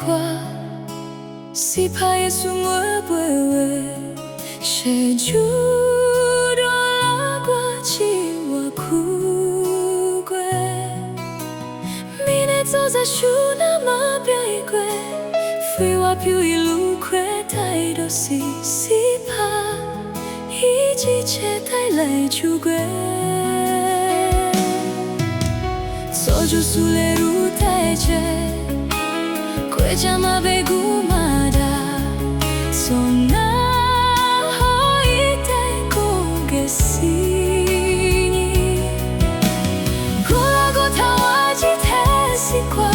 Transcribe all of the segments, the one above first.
qua si phai xuống ngỡ bờ sẽ chú đó qua chi wa khu quê mine zo za chú na ma bia quê phi wa piu ilu quê tai do si pha hi chi che tai lai chú quê so ju su le ru tai che quê cha ma be gu ma da so na hoi tai ko ge si ni ko la go ta wa ji te si kwa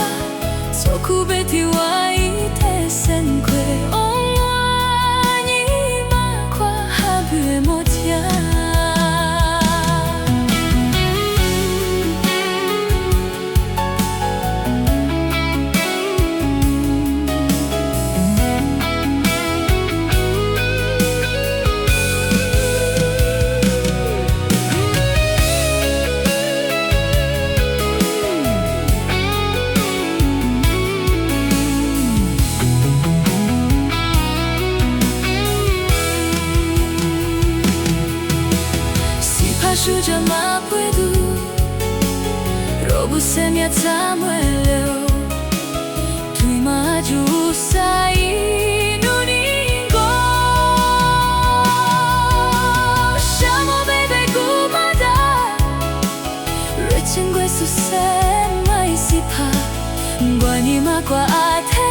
so ku be ti wa i te sen quê ong wa ni ma kwa ha bu mo tia Shu ja ma puedo robo se mi azamuelo tu ma ju sai non ingo siamo bebe gumada rich in questo se mai si pa guani ma qua a te